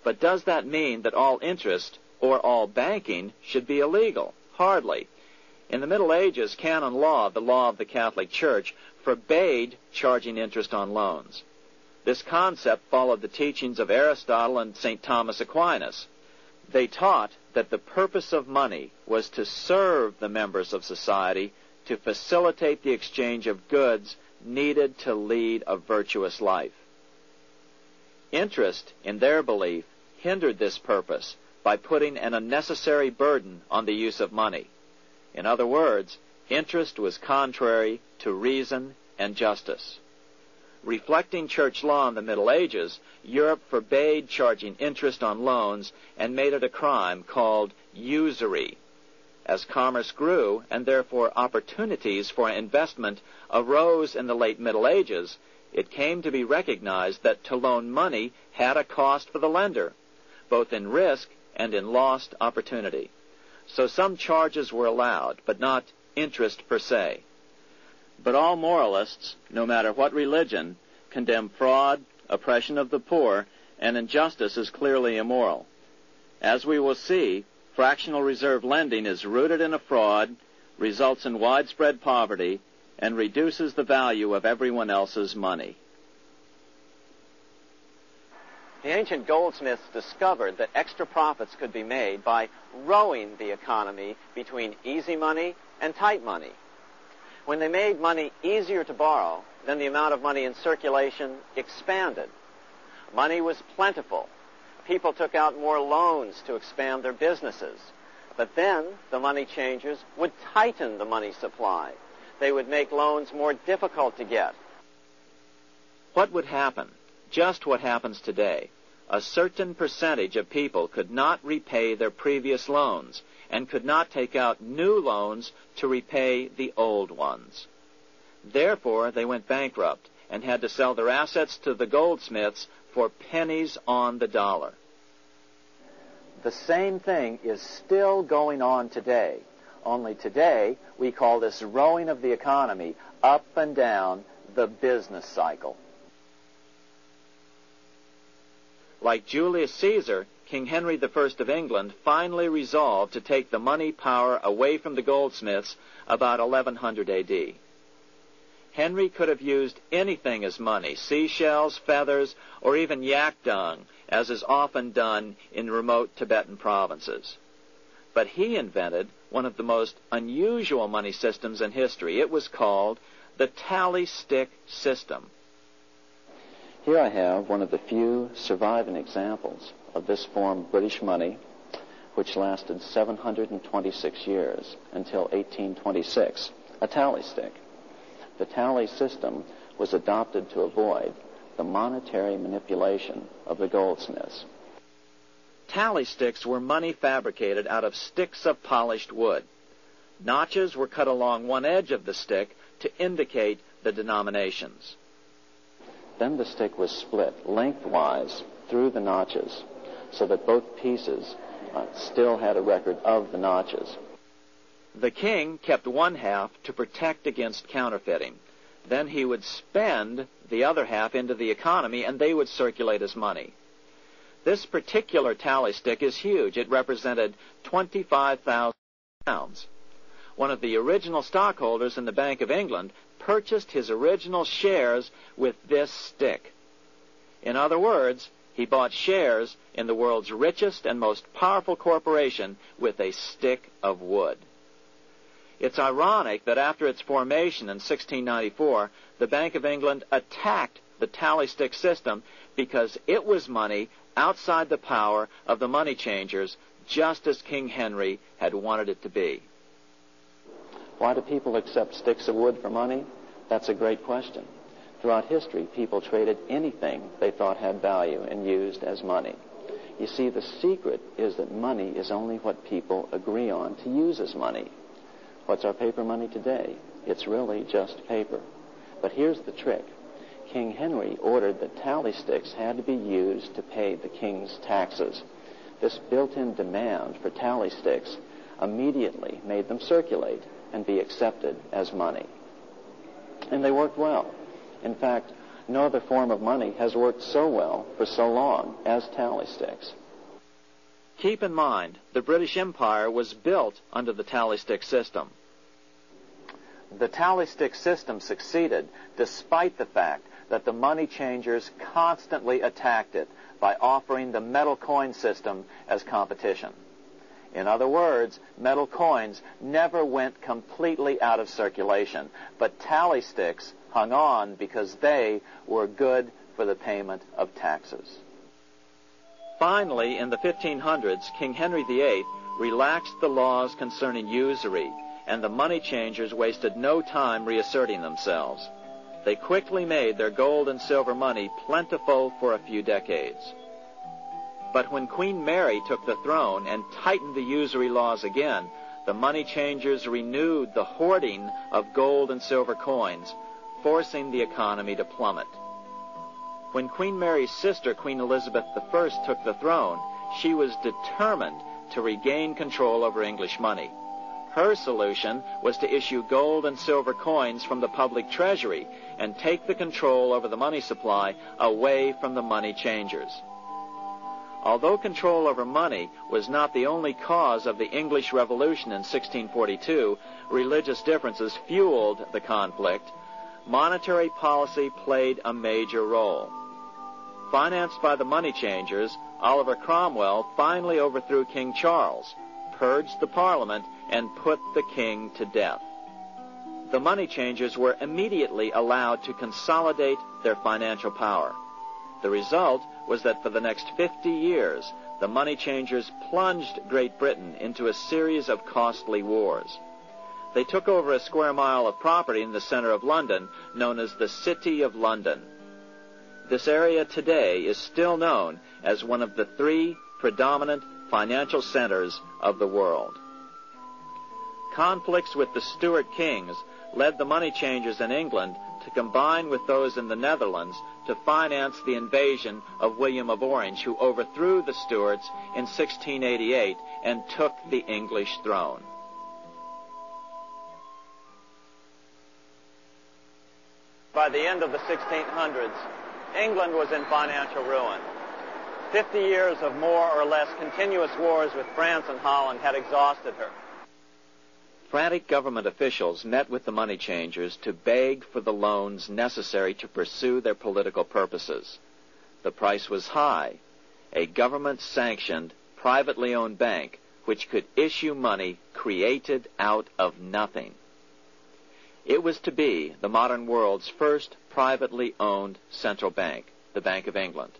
But does that mean that all interest or all banking should be illegal? Hardly. In the Middle Ages, canon law, the law of the Catholic Church, forbade charging interest on loans. This concept followed the teachings of Aristotle and St. Thomas Aquinas. They taught that the purpose of money was to serve the members of society, to facilitate the exchange of goods needed to lead a virtuous life. Interest, in their belief, hindered this purpose by putting an unnecessary burden on the use of money. In other words, interest was contrary to reason and justice. Reflecting church law in the Middle Ages, Europe forbade charging interest on loans and made it a crime called usury. As commerce grew, and therefore opportunities for investment arose in the late Middle Ages, it came to be recognized that to loan money had a cost for the lender, both in risk and in lost opportunity. So some charges were allowed, but not interest per se. But all moralists, no matter what religion, condemn fraud, oppression of the poor, and injustice as clearly immoral. As we will see, fractional reserve lending is rooted in a fraud, results in widespread poverty, and reduces the value of everyone else's money. The ancient goldsmiths discovered that extra profits could be made by rowing the economy between easy money and tight money. When they made money easier to borrow, then the amount of money in circulation expanded. Money was plentiful. People took out more loans to expand their businesses. But then the money changers would tighten the money supply. They would make loans more difficult to get. What would happen? Just what happens today. A certain percentage of people could not repay their previous loans and could not take out new loans to repay the old ones. Therefore, they went bankrupt and had to sell their assets to the goldsmiths for pennies on the dollar. The same thing is still going on today. Only today, we call this rowing of the economy up and down the business cycle. Like Julius Caesar, King Henry I of England finally resolved to take the money power away from the goldsmiths about 1100 A.D. Henry could have used anything as money, seashells, feathers, or even yak dung, as is often done in remote Tibetan provinces. But he invented one of the most unusual money systems in history. It was called the tally stick system. Here I have one of the few surviving examples of this form of British money, which lasted 726 years until 1826, a tally stick. The tally system was adopted to avoid the monetary manipulation of the goldsmiths. Tally sticks were money fabricated out of sticks of polished wood. Notches were cut along one edge of the stick to indicate the denominations. Then the stick was split lengthwise through the notches so that both pieces still had a record of the notches. The king kept one half to protect against counterfeiting. Then he would spend the other half into the economy, and they would circulate as money. This particular tally stick is huge. It represented 25,000 pounds. One of the original stockholders in the Bank of England purchased his original shares with this stick. In other words, he bought shares in the world's richest and most powerful corporation with a stick of wood. It's ironic that after its formation in 1694, the Bank of England attacked the tally stick system because it was money outside the power of the money changers, just as King Henry had wanted it to be. Why do people accept sticks of wood for money? That's a great question. Throughout history, people traded anything they thought had value and used as money. You see, the secret is that money is only what people agree on to use as money. What's our paper money today? It's really just paper. But here's the trick. King Henry ordered that tally sticks had to be used to pay the king's taxes. This built-in demand for tally sticks immediately made them circulate and be accepted as money. And they worked well. In fact, No other form of money has worked so well for so long as tally sticks. Keep in mind, the British Empire was built under the tally stick system. The tally stick system succeeded despite the fact that the money changers constantly attacked it by offering the metal coin system as competition. In other words, metal coins never went completely out of circulation, but tally sticks hung on because they were good for the payment of taxes. Finally, in the 1500s, King Henry VIII relaxed the laws concerning usury, and the money changers wasted no time reasserting themselves. They quickly made their gold and silver money plentiful for a few decades. But when Queen Mary took the throne and tightened the usury laws again, the money changers renewed the hoarding of gold and silver coins, forcing the economy to plummet. When Queen Mary's sister, Queen Elizabeth I, took the throne, she was determined to regain control over English money. Her solution was to issue gold and silver coins from the public treasury and take the control over the money supply away from the money changers. Although control over money was not the only cause of the English Revolution in 1642, religious differences fueled the conflict. Monetary policy played a major role. Financed by the money changers, Oliver Cromwell finally overthrew King Charles, purged the Parliament, and put the king to death. The money changers were immediately allowed to consolidate their financial power. The result was that for the next 50 years, the money changers plunged Great Britain into a series of costly wars. They took over a square mile of property in the center of London, known as the City of London. This area today is still known as one of the 3 predominant financial centers of the world. Conflicts with the Stuart kings led the money changers in England to combine with those in the Netherlands to finance the invasion of William of Orange, who overthrew the Stuarts in 1688 and took the English throne. By the end of the 1600s, England was in financial ruin. 50 years of more or less continuous wars with France and Holland had exhausted her. Frantic government officials met with the money changers to beg for the loans necessary to pursue their political purposes. The price was high: a government-sanctioned, privately owned bank which could issue money created out of nothing. It was to be the modern world's first privately owned central bank, the Bank of England.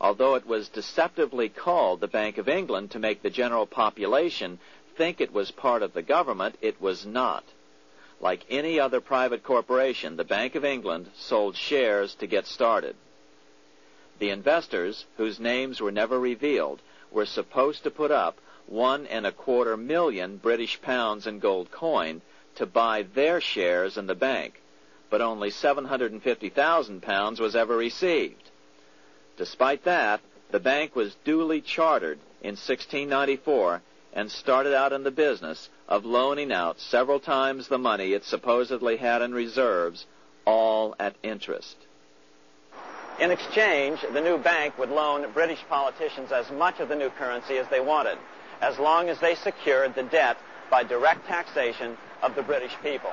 Although it was deceptively called the Bank of England to make the general population think it was part of the government, it was not. Like any other private corporation, the Bank of England sold shares to get started. The investors, whose names were never revealed, were supposed to put up £1.25 million British pounds in gold coin to buy their shares in the bank, but only £750,000 was ever received. Despite that, the bank was duly chartered in 1694 and started out in the business of loaning out several times the money it supposedly had in reserves, all at interest. In exchange, the new bank would loan British politicians as much of the new currency as they wanted, as long as they secured the debt by direct taxation of the British people.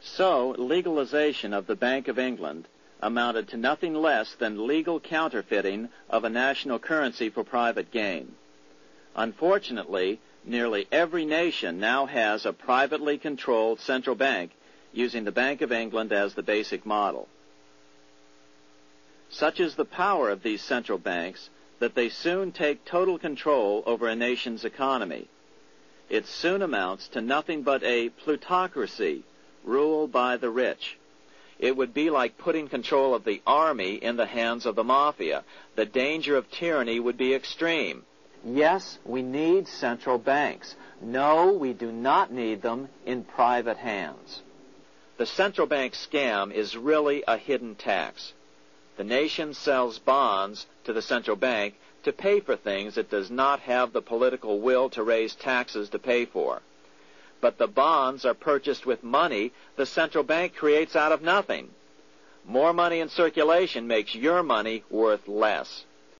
So, legalization of the Bank of England amounted to nothing less than legal counterfeiting of a national currency for private gain. Unfortunately, nearly every nation now has a privately controlled central bank using the Bank of England as the basic model. Such is the power of these central banks that they soon take total control over a nation's economy. It soon amounts to nothing but a plutocracy ruled by the rich. It would be like putting control of the army in the hands of the mafia. The danger of tyranny would be extreme. Yes, we need central banks. No, we do not need them in private hands. The central bank scam is really a hidden tax. The nation sells bonds to the central bank to pay for things it does not have the political will to raise taxes to pay for. But the bonds are purchased with money the central bank creates out of nothing. More money in circulation makes your money worth less.